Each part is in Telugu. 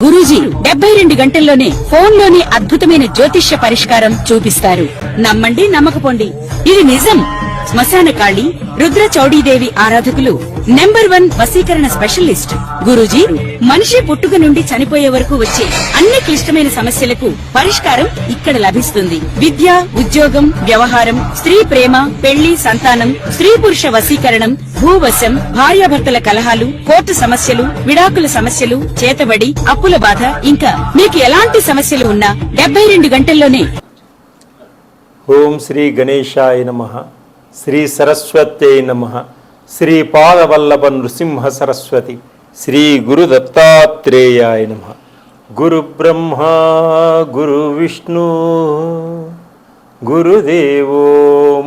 గురూజీ 72 గంటల్లోనే ఫోన్లోని అద్భుతమైన జ్యోతిష్య పరిష్కారం చూపిస్తారు. నమ్మండి, నమ్మకపోండి, ఇది నిజం. శ్మశాన కాళి రుద్ర చౌడీదేవి ఆరాధకులు నంబర్ 1 వశీకరణ స్పెషలిస్ట్ గురూజీ. మనిషి పుట్టుక నుండి చనిపోయే వరకు వచ్చే అన్ని క్లిష్టమైన సమస్యలకు పరిష్కారం ఇక్కడ లభిస్తుంది. విద్య, ఉద్యోగం, వ్యవహారం, స్త్రీ ప్రేమ, పెళ్లి, సంతానం, స్త్రీ పురుష వశీకరణం, భూవశం, భార్యాభర్తల కలహాలు, కోర్టు సమస్యలు, విడాకుల సమస్యలు, చేతబడి, అప్పుల బాధ, ఇంకా మీకు ఎలాంటి సమస్యలు ఉన్నా 72 గంటల్లోనే. ఓం శ్రీ గణేశాయ నమః. శ్రీ సరస్వత్యై నమః. శ్రీ పాదవల్లభ నృసింహ సరస్వతి. శ్రీ గురు దత్తాత్రేయాయ నమః. గురు బ్రహ్మ గురు విష్ణు గురుదేవో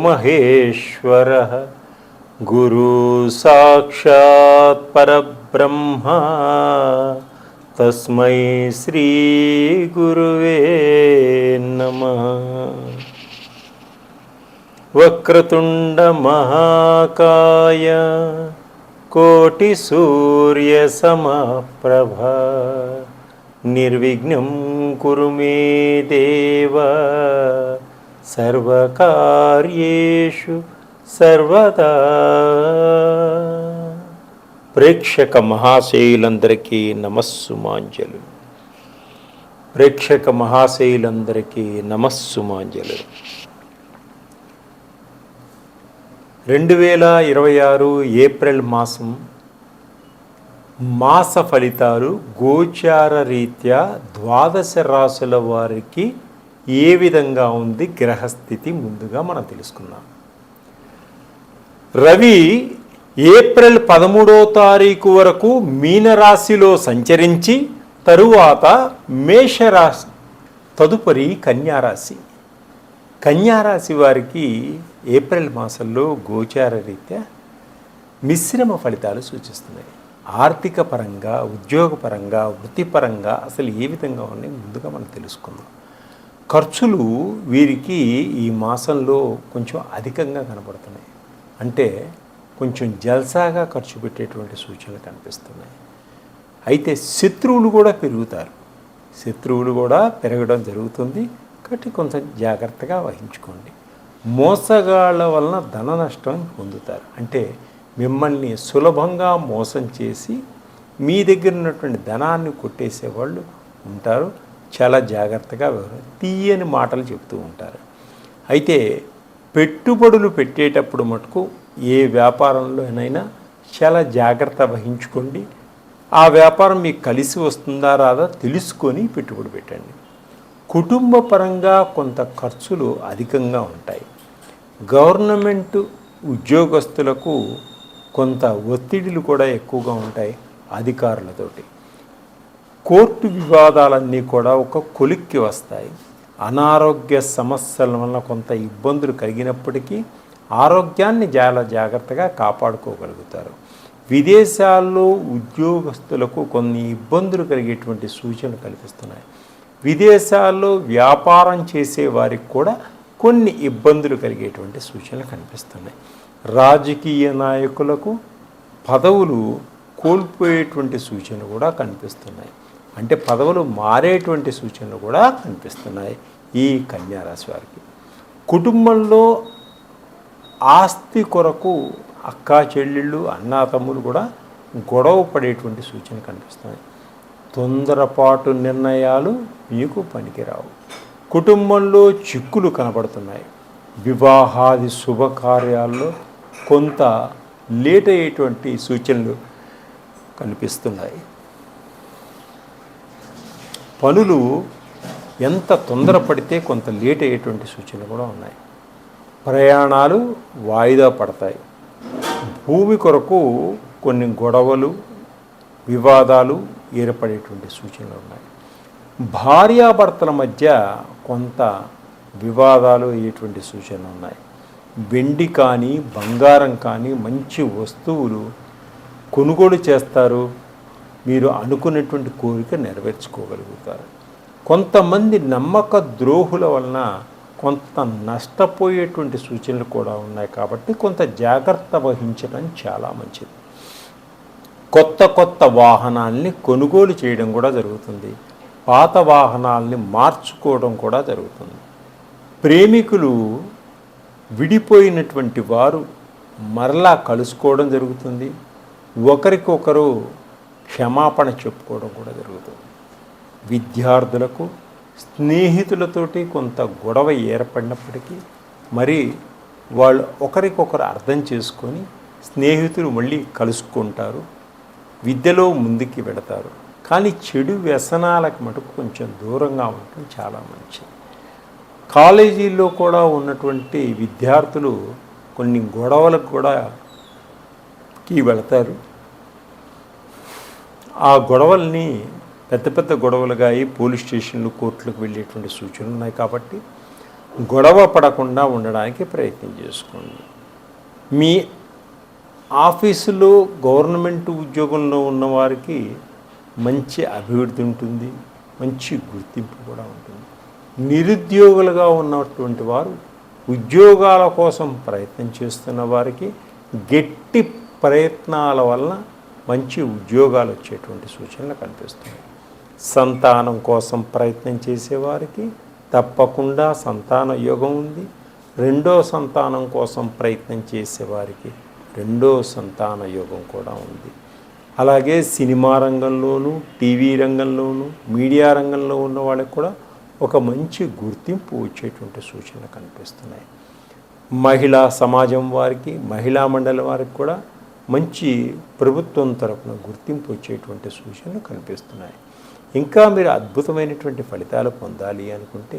మహేశ్వర గురు సాక్షాత్ పరబ్రహ్మ తస్మై శ్రీ గురువే నమః. వక్రతుండ మహాకాయ కోటి సూర్య సమప్రభ నిర్విఘ్నం కురు మే దేవ సర్వకార్యేషు సర్వదా. ప్రేక్షక మహాశయులందరికీ నమస్సుమాంజలు. ప్రేక్షక మహాశయులందరికీ నమస్సుమాంజలు. 2026 ఏప్రిల్ మాస ఫలితాలు గోచార రీత్యా ద్వాదశ రాశుల వారికి ఏ విధంగా ఉంది గ్రహస్థితి ముందుగా మనం తెలుసుకున్నాం. రవి ఏప్రిల్ 13వ తారీఖు వరకు మీనరాశిలో సంచరించి తరువాత మేషరాశి, తదుపరి కన్యారాశి. కన్యారాశి వారికి ఏప్రిల్ మాసంలో గోచార రీత్యా మిశ్రమ ఫలితాలు సూచిస్తున్నాయి. ఆర్థిక పరంగా, ఉద్యోగపరంగా, వృత్తిపరంగా అసలు ఏ విధంగా ఉన్నాయి ముందుగా మనం తెలుసుకుందాం. ఖర్చులు వీరికి ఈ మాసంలో కొంచెం అధికంగా కనబడుతున్నాయి. అంటే కొంచెం జల్సాగా ఖర్చు పెట్టేటువంటి సూచనలు కనిపిస్తున్నాయి. అయితే శత్రువులు కూడా పెరుగుతారు. శత్రువులు కూడా పెరగడం జరుగుతుంది కాబట్టి కొంచెం జాగ్రత్తగా వహించుకోండి. మోసగాళ్ల వలన ధన నష్టం పొందుతారు. అంటే మిమ్మల్ని సులభంగా మోసం చేసి మీ దగ్గర ఉన్నటువంటి ధనాన్ని కొట్టేసేవాళ్ళు ఉంటారు. చాలా జాగ్రత్తగా తీయని మాటలు చెప్తూ ఉంటారు. అయితే పెట్టుబడులు పెట్టేటప్పుడు మటుకు ఏ వ్యాపారంలోనైనా చాలా జాగ్రత్త వహించుకోండి. ఆ వ్యాపారం మీకు కలిసి వస్తుందా రాదా తెలుసుకొని పెట్టుబడి పెట్టండి. కుటుంబ పరంగా కొంత ఖర్చులు అధికంగా ఉంటాయి. గవర్నమెంట్ ఉద్యోగస్తులకు కొంత ఒత్తిడిలు కూడా ఎక్కువగా ఉంటాయి అధికారులతోటి. కోర్టు వివాదాలన్నీ కూడా ఒక కొలిక్కి వస్తాయి. అనారోగ్య సమస్యల వలన కొంత ఇబ్బందులు కలిగినప్పటికీ ఆరోగ్యాన్ని చాలా జాగ్రత్తగా కాపాడుకోగలుగుతారు. విదేశాల్లో ఉద్యోగస్తులకు కొన్ని ఇబ్బందులు కలిగేటువంటి సూచనలు కల్పిస్తున్నాయి. విదేశాల్లో వ్యాపారం చేసే వారికి కూడా కొన్ని ఇబ్బందులు కలిగేటువంటి సూచనలు కనిపిస్తున్నాయి. రాజకీయ నాయకులకు పదవులు కోల్పోయేటువంటి సూచనలు కూడా కనిపిస్తున్నాయి. అంటే పదవులు మారేటువంటి సూచనలు కూడా కనిపిస్తున్నాయి ఈ కన్యారాశి వారికి. కుటుంబంలో ఆస్తి కొరకు అక్కా చెల్లెళ్ళు, అన్నాతమ్ములు కూడా గొడవ పడేటువంటి సూచనలు కనిపిస్తున్నాయి. తొందరపాటు నిర్ణయాలు మీకు పనికిరావు. కుటుంబంలో చిక్కులు కనబడుతున్నాయి. వివాహాది శుభకార్యాల్లో కొంత లేట్ అయ్యేటువంటి సూచనలు కనిపిస్తున్నాయి. పనులు ఎంత తొందరపడితే కొంత లేట్ అయ్యేటువంటి సూచనలు కూడా ఉన్నాయి. ప్రయాణాలు వాయిదా పడతాయి. భూమి కొరకు కొన్ని గొడవలు, వివాదాలు ఏర్పడేటువంటి సూచనలు ఉన్నాయి. భార్యాభర్తల మధ్య కొంత వివాదాలు అయ్యేటువంటి సూచనలు ఉన్నాయి. వెండి కానీ బంగారం కానీ మంచి వస్తువులు కొనుగోలు చేస్తారు. మీరు అనుకున్నటువంటి కోరిక నెరవేర్చుకోగలుగుతారు. కొంతమంది నమ్మక ద్రోహుల వలన కొంత నష్టపోయేటువంటి సూచనలు కూడా ఉన్నాయి. కాబట్టి కొంత జాగ్రత్త వహించడం చాలా మంచిది. కొత్త కొత్త వాహనాల్ని కొనుగోలు చేయడం కూడా జరుగుతుంది. పాత వాహనాల్ని మార్చుకోవడం కూడా జరుగుతుంది. ప్రేమికులు విడిపోయినటువంటి వారు మరలా కలుసుకోవడం జరుగుతుంది. ఒకరికొకరు క్షమాపణ చెప్పుకోవడం కూడా జరుగుతుంది. విద్యార్థులకు స్నేహితులతోటి కొంత గొడవ ఏర్పడినప్పటికీ మరి వాళ్ళు ఒకరికొకరు అర్థం చేసుకొని స్నేహితులు మళ్ళీ కలుసుకుంటారు, విద్యలో ముందుకి వెడతారు. కానీ చెడు వ్యసనాలకు మటుకు కొంచెం దూరంగా ఉండటం చాలా మంచిది. కాలేజీల్లో కూడా ఉన్నటువంటి విద్యార్థులు కొన్ని గొడవలకు కూడా వెళతారు. ఆ గొడవల్ని పెద్ద పెద్ద గొడవలుగా అయి పోలీస్ స్టేషన్లు, కోర్టులకు వెళ్ళేటువంటి సూచనలు ఉన్నాయి. కాబట్టి గొడవ పడకుండా ఉండడానికి ప్రయత్నం చేసుకోండి. మీ ఆఫీసులో గవర్నమెంట్ ఉద్యోగంలో ఉన్నవారికి మంచి అభివృద్ధి ఉంటుంది, మంచి గుర్తింపు కూడా ఉంటుంది. నిరుద్యోగులుగా ఉన్నటువంటి వారు ఉద్యోగాల కోసం ప్రయత్నం చేస్తున్న వారికి గట్టి ప్రయత్నాల వలన మంచి ఉద్యోగాలు వచ్చేటువంటి సూచనలు కనిపిస్తున్నాయి. సంతానం కోసం ప్రయత్నం చేసేవారికి తప్పకుండా సంతాన యోగం ఉంది. రెండో సంతానం కోసం ప్రయత్నం చేసేవారికి రెండో సంతాన యోగం కూడా ఉంది. అలాగే సినిమా రంగంలోనూ, టీవీ రంగంలోనూ, మీడియా రంగంలో ఉన్న వాళ్ళకి కూడా ఒక మంచి గుర్తింపు వచ్చేటువంటి సూచనలు కనిపిస్తున్నాయి. మహిళా సమాజం వారికి, మహిళా మండలి వారికి కూడా మంచి ప్రభుత్వం తరపున గుర్తింపు వచ్చేటువంటి సూచనలు కనిపిస్తున్నాయి. ఇంకా మీరు అద్భుతమైనటువంటి ఫలితాలు పొందాలి అనుకుంటే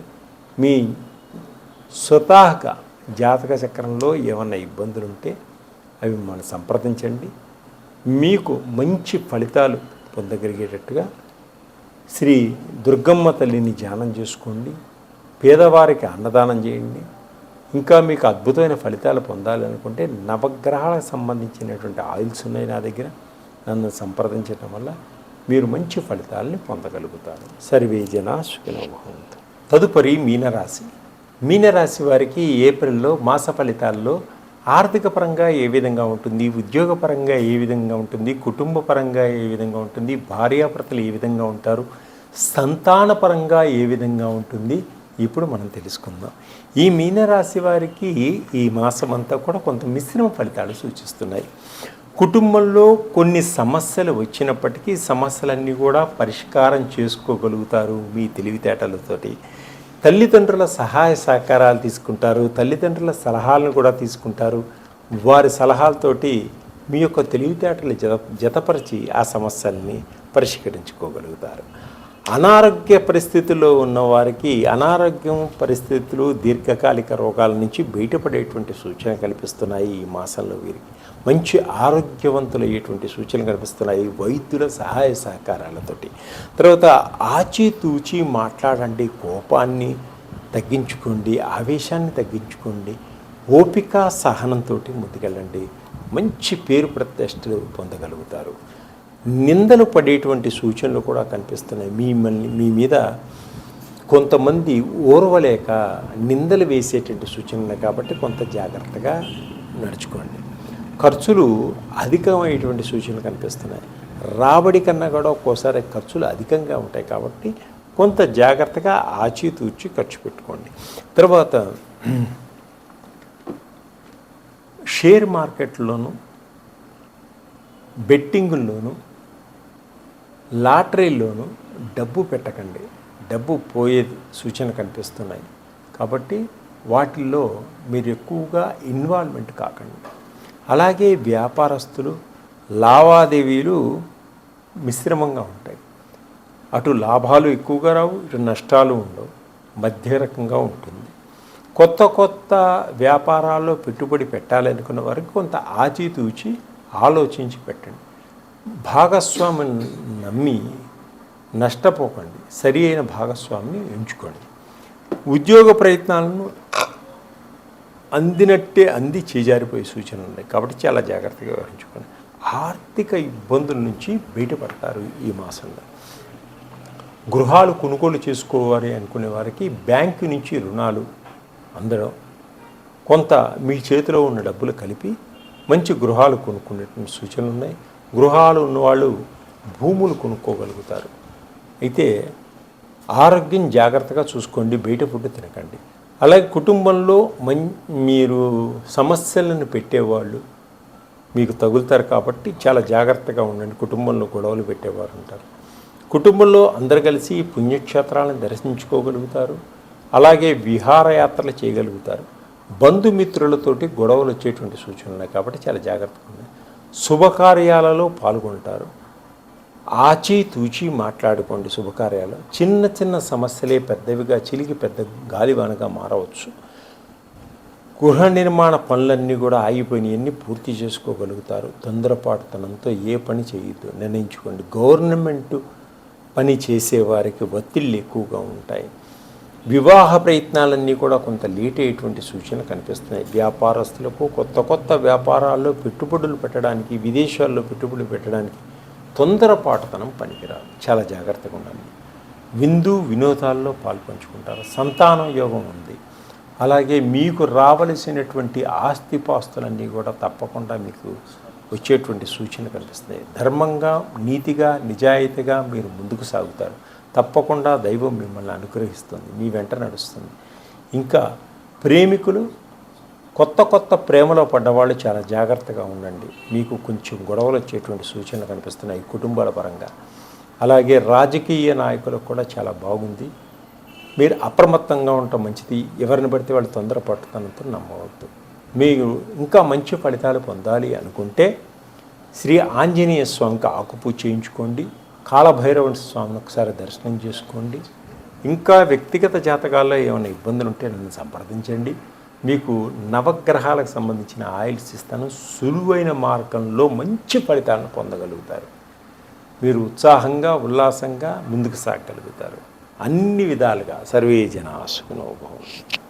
మీ స్వతహాగా జాతక చక్రంలో ఏమన్నా ఇబ్బందులు ఉంటే అవి మనం సంప్రదించండి. మీకు మంచి ఫలితాలు పొందగలిగేటట్టుగా శ్రీ దుర్గమ్మ తల్లిని ధ్యానం చేసుకోండి, పేదవారికి అన్నదానం చేయండి. ఇంకా మీకు అద్భుతమైన ఫలితాలు పొందాలనుకుంటే నవగ్రహాలకు సంబంధించినటువంటి ఆయిల్స్ ఉన్నాయి నా దగ్గర, నన్ను సంప్రదించడం వల్ల మీరు మంచి ఫలితాలని పొందగలుగుతారు. సర్వే జనా సుఖినో భవంతు. తదుపరి మీనరాశి. మీనరాశి వారికి ఏప్రిల్లో మాస ఫలితాల్లో ఆర్థిక పరంగా ఏ విధంగా ఉంటుంది, ఉద్యోగపరంగా ఏ విధంగా ఉంటుంది, కుటుంబ పరంగా ఏ విధంగా ఉంటుంది, భార్యాభర్తలు ఏ విధంగా ఉంటారు, సంతానపరంగా ఏ విధంగా ఉంటుంది, ఇప్పుడు మనం తెలుసుకుందాం. ఈ మీనరాశి వారికి ఈ మాసమంతా కూడా కొంత మిశ్రమ ఫలితాలు సూచిస్తున్నాయి. కుటుంబంలో కొన్ని సమస్యలు వచ్చినప్పటికీ సమస్యలన్నీ కూడా పరిష్కారం చేసుకోగలుగుతారు మీ తెలివితేటలతోటి. తల్లిదండ్రుల సహాయ సహకారాలు తీసుకుంటారు, తల్లిదండ్రుల సలహాలను కూడా తీసుకుంటారు. వారి సలహాలతోటి మీ యొక్క తెలివితేటలు జతపరిచి ఆ సమస్యల్ని పరిష్కరించుకోగలుగుతారు. అనారోగ్య పరిస్థితుల్లో ఉన్నవారికి అనారోగ్యం పరిస్థితులు, దీర్ఘకాలిక రోగాల నుంచి బయటపడేటువంటి సూచన కనిపిస్తున్నాయి. ఈ మాసంలో వీరికి మంచి ఆరోగ్యవంతులయ్యేటువంటి సూచనలు కనిపిస్తున్నాయి వైద్యుల సహాయ సహకారాలతోటి. తర్వాత ఆచితూచి మాట్లాడండి, కోపాన్ని తగ్గించుకోండి, ఆవేశాన్ని తగ్గించుకోండి, ఓపిక సహనంతో ముందుకెళ్ళండి. మంచి పేరు ప్రతిష్టలు పొందగలుగుతారు. నిందలు పడేటువంటి సూచనలు కూడా కనిపిస్తున్నాయి. మీ మీద కొంతమంది ఓర్వలేక నిందలు వేసేటువంటి సూచనలు కాబట్టి కొంత జాగ్రత్తగా నడుచుకోండి. ఖర్చులు అధికమైనటువంటి సూచనలు కనిపిస్తున్నాయి. రాబడి కన్నా కూడా ఒక్కోసారి ఖర్చులు అధికంగా ఉంటాయి కాబట్టి కొంత జాగ్రత్తగా ఆచితూచి ఖర్చు పెట్టుకోండి. తర్వాత షేర్ మార్కెట్లోనూ, బెట్టింగుల్లోనూ, లాటరీల్లోనూ డబ్బు పెట్టకండి. డబ్బు పోయే సూచన కనిపిస్తున్నాయి కాబట్టి వాటిల్లో మీరు ఎక్కువగా ఇన్వాల్వ్మెంట్ కాకండి. అలాగే వ్యాపారస్తులు లావాదేవీలు మిశ్రమంగా ఉంటాయి. అటు లాభాలు ఎక్కువగా రావు, ఇటు నష్టాలు ఉండవు, మధ్య రకంగా ఉంటుంది. కొత్త వ్యాపారాల్లో పెట్టుబడి పెట్టాలనుకున్న వారికి కొంత ఆచితూచి ఆలోచించి పెట్టండి. భాగస్వామిని నమ్మి నష్టపోకండి, సరి అయిన భాగస్వామిని ఎంచుకోండి. ఉద్యోగ ప్రయత్నాలను అందినట్టే అంది చేజారిపోయే సూచనలు ఉన్నాయి కాబట్టి చాలా జాగ్రత్తగా వ్యవహరించుకోండి. ఆర్థిక ఇబ్బందుల నుంచి బయటపడతారు ఈ మాసంలో. గృహాలు కొనుగోలు చేసుకోవాలి అనుకునే వారికి బ్యాంకు నుంచి రుణాలు అందడం, కొంత మీ చేతిలో ఉన్న డబ్బులు కలిపి మంచి గృహాలు కొనుక్కునేటువంటి సూచనలు ఉన్నాయి. గృహాలు ఉన్నవాళ్ళు భూములు కొనుక్కోగలుగుతారు. అయితే ఆరోగ్యం జాగ్రత్తగా చూసుకోండి, బయట ఫుడ్ తినకండి. అలాగే కుటుంబంలో మీరు సమస్యలను పెట్టేవాళ్ళు మీకు తగులుతారు కాబట్టి చాలా జాగ్రత్తగా ఉండండి. కుటుంబంలో గొడవలు పెట్టేవారు ఉంటారు. కుటుంబంలో అందరు కలిసి పుణ్యక్షేత్రాలను దర్శించుకోగలుగుతారు. అలాగే విహారయాత్రలు చేయగలుగుతారు. బంధుమిత్రులతోటి గొడవలు వచ్చేటువంటి సూచనలు ఉన్నాయి కాబట్టి చాలా జాగ్రత్తగా ఉండండి. శుభకార్యాలలో పాల్గొంటారు. ఆచితూచి మాట్లాడుకోండి. శుభకార్యాలు చిన్న చిన్న సమస్యలే పెద్దవిగా చిలికి పెద్ద గాలివానగా మారవచ్చు. గృహ నిర్మాణ పనులన్నీ కూడా ఆగిపోయినవన్నీ పూర్తి చేసుకోగలుగుతారు. తొందరపాటుతనంతో ఏ పని చేయొద్దు, నిర్ణయించుకోండి. గవర్నమెంట్ పని చేసేవారికి ఒత్తిళ్ళు ఎక్కువగా ఉంటాయి. వివాహ ప్రయత్నాలన్నీ కూడా కొంత లేట్ అయ్యేటువంటి సూచనలు కనిపిస్తున్నాయి. వ్యాపారస్తులకు కొత్త వ్యాపారాల్లో పెట్టుబడులు పెట్టడానికి, విదేశాల్లో పెట్టుబడులు పెట్టడానికి తొందరపాటుతనం పనికిరాదు. చాలా జాగ్రత్తగా ఉండండి. విందు వినోదాల్లో పాల్పంచుకుంటారు. సంతానం యోగం ఉంది. అలాగే మీకు రావలసినటువంటి ఆస్తిపాస్తులన్నీ కూడా తప్పకుండా మీకు వచ్చేటువంటి సూచనలు కనిపిస్తాయి. ధర్మంగా, నీతిగా, నిజాయితీగా మీరు ముందుకు సాగుతారు. తప్పకుండా దైవం మిమ్మల్ని అనుగ్రహిస్తుంది, మీ వెంట నడుస్తుంది. ఇంకా ప్రేమికులు కొత్త ప్రేమలో పడ్డవాళ్ళు చాలా జాగ్రత్తగా ఉండండి. మీకు కొంచెం గొడవలు వచ్చేటువంటి సూచనలు కనిపిస్తున్నాయి కుటుంబాల పరంగా. అలాగే రాజకీయ నాయకులకు కూడా చాలా బాగుంది. మీరు అప్రమత్తంగా ఉండటం మంచిది. ఎవరిని పడితే వాళ్ళు తొందరపడుతున్నంత నమ్మవద్దు. మీరు ఇంకా మంచి ఫలితాలు పొందాలి అనుకుంటే శ్రీ ఆంజనేయ స్వామికి ఆకుపూజ చేయించుకోండి. కాలభైరవ స్వామిని ఒకసారి దర్శనం చేసుకోండి. ఇంకా వ్యక్తిగత జాతకాల్లో ఏమైనా ఇబ్బందులు ఉంటే నన్ను సంప్రదించండి. మీకు నవగ్రహాలకు సంబంధించిన ఆయిల్స్ ఇస్తాను. సులువైన మార్గంలో మంచి ఫలితాలను పొందగలుగుతారు. మీరు ఉత్సాహంగా, ఉల్లాసంగా ముందుకు సాగగలుగుతారు. అన్ని విధాలుగా. సర్వే జనా సుఖినో భవంతు.